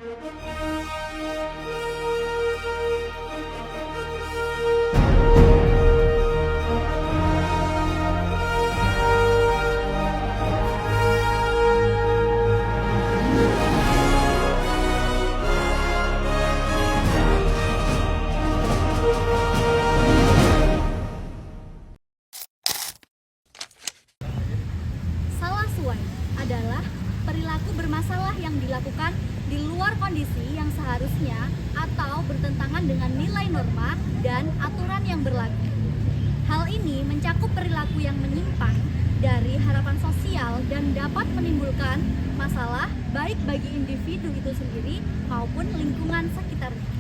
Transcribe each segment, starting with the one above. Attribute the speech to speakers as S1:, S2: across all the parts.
S1: Salah suai adalah perilaku bermasalah yang dilakukan di luar kondisi yang seharusnya atau bertentangan dengan nilai norma dan aturan yang berlaku. Hal ini mencakup perilaku yang menyimpang dari harapan sosial dan dapat menimbulkan masalah baik bagi individu itu sendiri maupun lingkungan sekitarnya.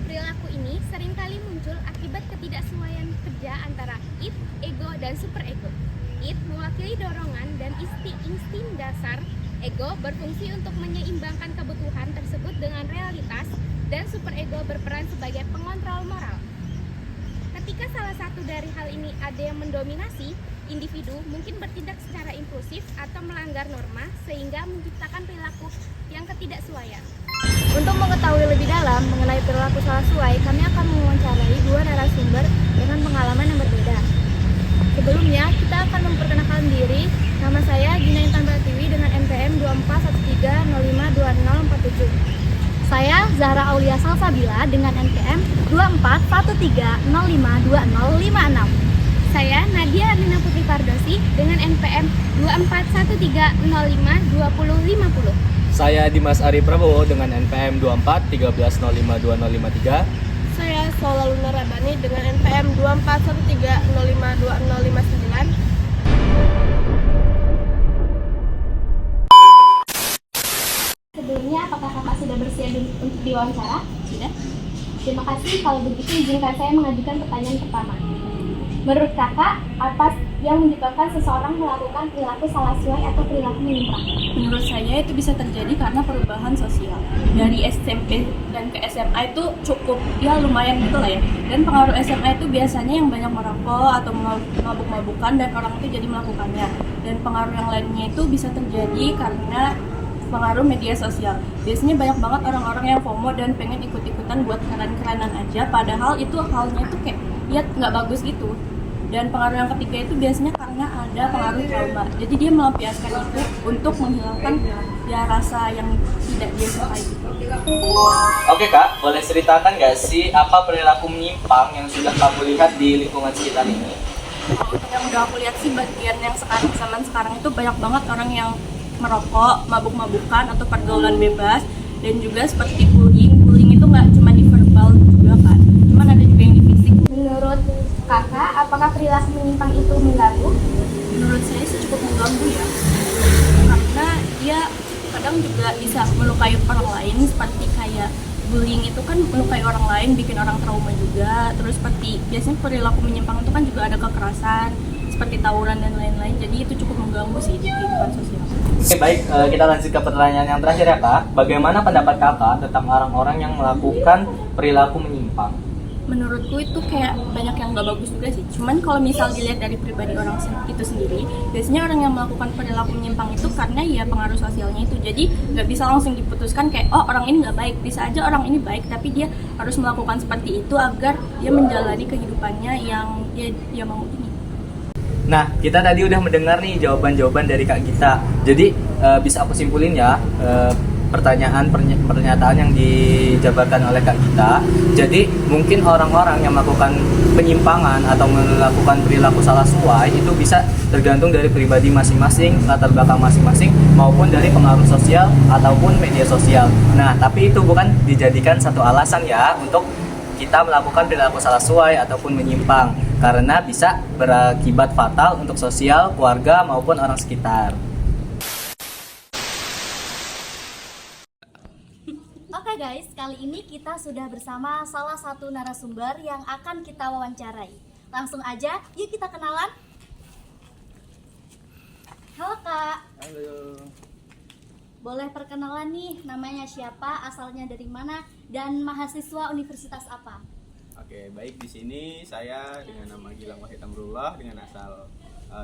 S2: Perilaku ini seringkali muncul akibat ketidaksesuaian kerja antara id, ego, dan superego. Id mewakili dorongan dan insting dasar, ego berfungsi untuk menyeimbangkan kebutuhan tersebut dengan realitas, dan superego berperan sebagai pengontrol moral. Ketika salah satu dari hal ini ada yang mendominasi, individu mungkin bertindak secara impulsif atau melanggar norma sehingga menciptakan perilaku yang ketidaksesuaian.
S1: Untuk mengetahui lebih dalam mengenai perilaku salah suai, kami akan mewawancarai dua narasumber dengan pengalaman yang berbeda. Sebelumnya, kita akan memperkenalkan diri. Nama saya Gina Intan Pratiwi dengan NPM 2413052047. Saya Zahra Aulia Salsabila dengan NPM 2413052056.
S2: Saya Nadia Arlina Putri Pardosi dengan NPM 2413052050.
S3: Saya Dimas Ari Prabowo dengan NPM 2413052053.
S4: Saya Sola Luna Radani dengan NPM 2413052059.
S2: Sebelumnya, apakah kakak sudah bersedia untuk diwawancara? Sudah. Terima kasih. Kalau begitu, izinkan saya mengajukan pertanyaan pertama. Menurut kakak, apa yang menyebabkan seseorang melakukan perilaku salah suai atau perilaku menyimpang?
S4: Menurut saya itu bisa terjadi karena perubahan sosial. Dari SMP dan ke SMA itu cukup lumayan gitu lah ya. Dan pengaruh SMA itu biasanya yang banyak merokok atau mabuk-mabukan dan orang itu jadi melakukannya. Dan pengaruh yang lainnya itu bisa terjadi karena pengaruh media sosial. Biasanya banyak banget orang-orang yang FOMO dan pengen ikut-ikutan buat keren-kerenan aja, padahal itu halnya itu kayak nggak bagus gitu. Dan pengaruh yang ketiga itu biasanya karena ada pengaruh trauma. Jadi dia melampiaskan itu untuk menghilangkan rasa yang tidak dia sukai gitu.
S3: Oke Kak, boleh ceritakan nggak sih apa perilaku menyimpang yang sudah kamu lihat di lingkungan sekitar ini?
S4: Yang udah aku lihat sih bagian yang zaman sekarang itu banyak banget orang yang merokok, mabuk-mabukan atau pergaulan bebas, dan juga seperti bullying. Bullying itu nggak cuma di verbal juga kan, cuman ada juga yang di fisik.
S2: Menurut kakak, apakah perilaku menyimpang itu mengganggu?
S4: Menurut saya sih cukup mengganggu ya, karena dia kadang juga bisa melukai orang lain, seperti kayak bullying itu kan melukai orang lain, bikin orang trauma juga. Terus seperti biasanya perilaku menyimpang itu kan juga ada kekerasan, seperti tawuran dan lain-lain. Jadi itu cukup mengganggu sih di kehidupan sosial.
S3: Oke baik, kita lanjut ke pertanyaan yang terakhir ya Kak. Bagaimana pendapat Kakak tentang orang-orang yang melakukan perilaku menyimpang?
S4: Menurutku itu kayak banyak yang gak bagus juga sih. Cuman kalau misal dilihat dari pribadi orang itu sendiri, biasanya orang yang melakukan perilaku menyimpang itu karena ya pengaruh sosialnya itu. Jadi gak bisa langsung diputuskan kayak oh orang ini gak baik. Bisa aja orang ini baik, tapi dia harus melakukan seperti itu agar dia menjalani kehidupannya yang dia mau ini.
S3: Nah, kita tadi udah mendengar nih jawaban-jawaban dari Kak Gita. Jadi bisa aku simpulin ya pernyataan yang dijabarkan oleh Kak Gita. Jadi mungkin orang-orang yang melakukan penyimpangan atau melakukan perilaku salah suai itu bisa tergantung dari pribadi masing-masing, latar belakang masing-masing, maupun dari pengaruh sosial ataupun media sosial. Nah, tapi itu bukan dijadikan satu alasan ya untuk kita melakukan perilaku salah suai ataupun menyimpang, karena bisa berakibat fatal untuk sosial, keluarga, maupun orang sekitar.
S1: Oke guys, kali ini kita sudah bersama salah satu narasumber yang akan kita wawancarai. Langsung aja, yuk kita kenalan. Halo Kak.
S3: Halo.
S1: Boleh perkenalan nih, namanya siapa, asalnya dari mana, dan mahasiswa universitas apa?
S5: Oke, baik, di sini saya dengan nama Gilang Wahid Amrullah dengan asal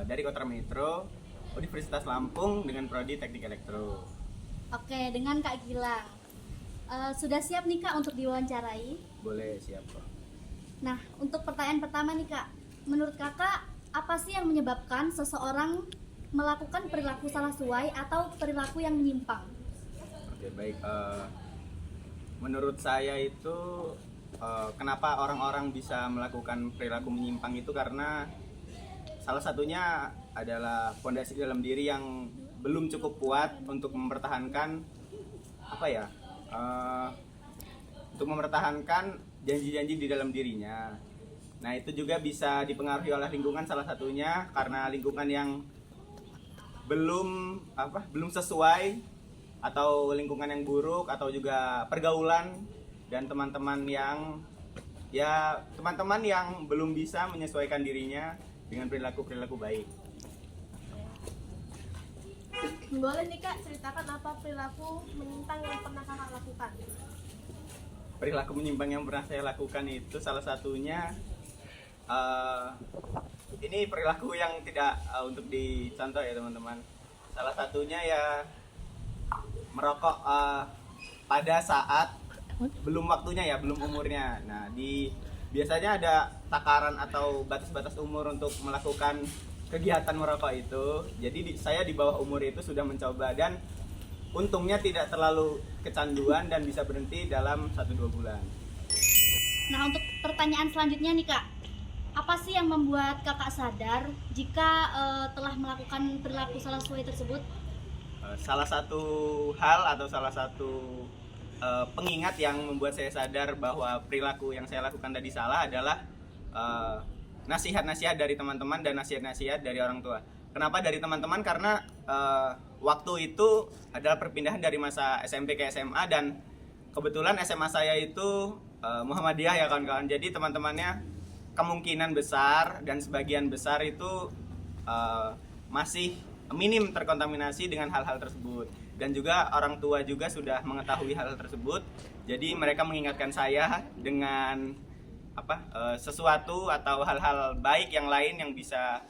S5: dari Kota Metro, Universitas Lampung dengan prodi Teknik Elektro.
S1: Oke, dengan Kak Gilang. Sudah siap nih Kak untuk diwawancarai?
S5: Boleh, siap kok.
S1: Nah, untuk pertanyaan pertama nih Kak, menurut Kakak apa sih yang menyebabkan seseorang melakukan perilaku salah sesuai atau perilaku yang menyimpang?
S5: Oke, baik. Menurut saya itu kenapa orang-orang bisa melakukan perilaku menyimpang itu karena salah satunya adalah fondasi dalam diri yang belum cukup kuat untuk mempertahankan untuk mempertahankan janji-janji di dalam dirinya. Nah, itu juga bisa dipengaruhi oleh lingkungan, salah satunya karena lingkungan yang belum sesuai, atau lingkungan yang buruk, atau juga pergaulan dan teman-teman yang belum bisa menyesuaikan dirinya dengan perilaku-perilaku baik.
S6: Boleh nih Kak ceritakan apa perilaku menyimpang yang pernah Kakak lakukan?
S5: Perilaku menyimpang yang pernah saya lakukan itu salah satunya ini perilaku yang tidak untuk dicontoh ya teman-teman. Salah satunya ya merokok pada saat belum waktunya ya, belum umurnya. Nah, biasanya ada takaran atau batas-batas umur untuk melakukan kegiatan merokok itu. Jadi saya di bawah umur itu sudah mencoba dan untungnya tidak terlalu kecanduan dan bisa berhenti dalam 1-2 bulan.
S1: Nah, untuk pertanyaan selanjutnya nih Kak, apa sih yang membuat Kakak sadar jika telah melakukan perilaku salah sesuai tersebut?
S5: Salah satu hal atau salah satu pengingat yang membuat saya sadar bahwa perilaku yang saya lakukan tadi salah adalah nasihat-nasihat dari teman-teman dan nasihat-nasihat dari orang tua. Kenapa dari teman-teman? Karena waktu itu adalah perpindahan dari masa SMP ke SMA dan kebetulan SMA saya itu Muhammadiyah ya kawan-kawan. Jadi teman-temannya kemungkinan besar dan sebagian besar itu masih minim terkontaminasi dengan hal-hal tersebut. Dan juga orang tua juga sudah mengetahui hal-hal tersebut. Jadi mereka mengingatkan saya dengan sesuatu atau hal-hal baik yang lain yang bisa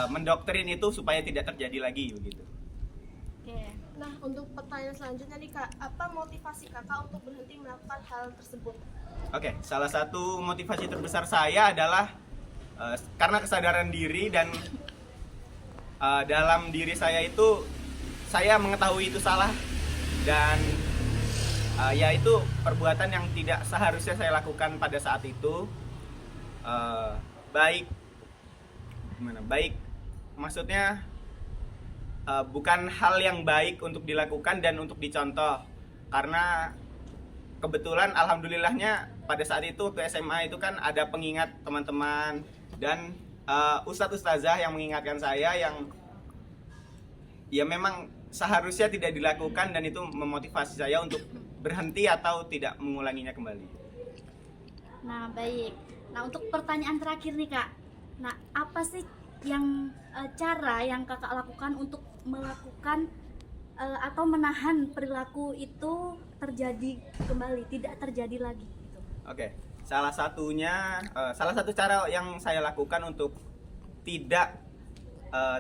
S5: mendoktrin itu supaya tidak terjadi lagi begitu.
S1: Oke.
S6: Nah, untuk pertanyaan selanjutnya nih Kak, apa motivasi Kakak untuk berhenti melakukan hal tersebut?
S5: Oke, salah satu motivasi terbesar saya adalah karena kesadaran diri dan dalam diri saya itu saya mengetahui itu salah dan yaitu perbuatan yang tidak seharusnya saya lakukan pada saat itu. Baik maksudnya bukan hal yang baik untuk dilakukan dan untuk dicontoh, karena kebetulan alhamdulillahnya pada saat itu waktu SMA itu kan ada pengingat teman-teman dan ustadz-ustazah yang mengingatkan saya yang ya memang seharusnya tidak dilakukan, dan itu memotivasi saya untuk berhenti atau tidak mengulanginya kembali.
S1: Nah, baik. Nah, untuk pertanyaan terakhir nih Kak. Nah, apa sih yang cara yang Kakak lakukan untuk melakukan atau menahan perilaku itu terjadi kembali, tidak terjadi lagi gitu?
S5: Oke. Salah satu cara yang saya lakukan untuk tidak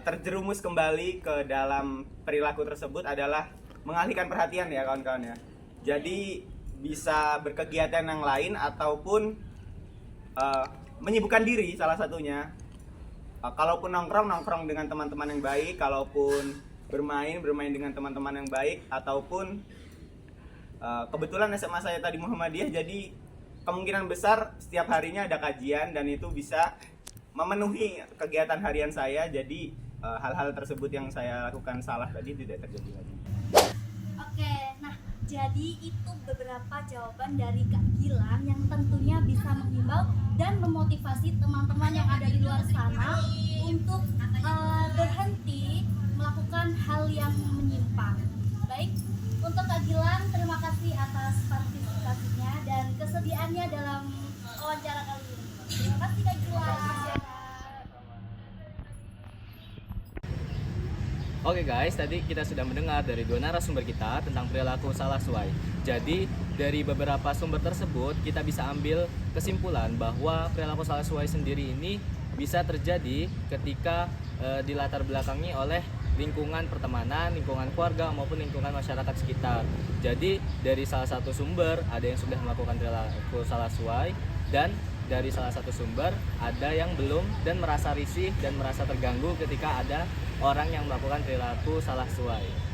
S5: terjerumus kembali ke dalam perilaku tersebut adalah mengalihkan perhatian ya kawan-kawan ya. Jadi bisa berkegiatan yang lain ataupun menyibukkan diri salah satunya. Kalaupun nongkrong dengan teman-teman yang baik, kalaupun bermain dengan teman-teman yang baik, ataupun kebetulan SMA saya tadi Muhammadiyah, jadi kemungkinan besar setiap harinya ada kajian dan itu bisa memenuhi kegiatan harian saya. Jadi hal-hal tersebut yang saya lakukan salah tadi tidak terjadi lagi.
S1: Oke, nah jadi itu beberapa jawaban dari Kak Gilang yang tentunya bisa menghimbau dan memotivasi teman-teman yang ada di luar sana untuk berhenti melakukan hal yang menyimpang. Baik, untuk Kak Gilang terima kasih atas partisipasinya dan kesediaannya dalam wawancara kali ini. Terima kasih Kak Gilang.
S3: Oke guys, tadi kita sudah mendengar dari dua narasumber kita tentang perilaku salah sesuai. Jadi dari beberapa sumber tersebut kita bisa ambil kesimpulan bahwa perilaku salah sesuai sendiri ini bisa terjadi ketika dilatar belakangi oleh lingkungan pertemanan, lingkungan keluarga maupun lingkungan masyarakat sekitar. Jadi dari salah satu sumber ada yang sudah melakukan perilaku salah sesuai, dan dari salah satu sumber ada yang belum dan merasa risih dan merasa terganggu ketika ada orang yang melakukan perilaku salah sesuai.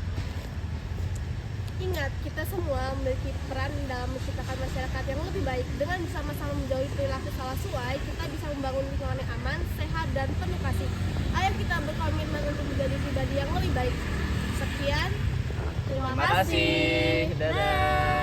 S6: Ingat, kita semua memiliki peran dalam menciptakan masyarakat yang lebih baik. Dengan bersama-sama menjauhi perilaku salah sesuai, kita bisa membangun lingkungan yang aman, sehat, dan penuh kasih. Ayo kita berkomitmen untuk menjadi pribadi yang lebih baik. Sekian, terima kasih.
S3: Dadah.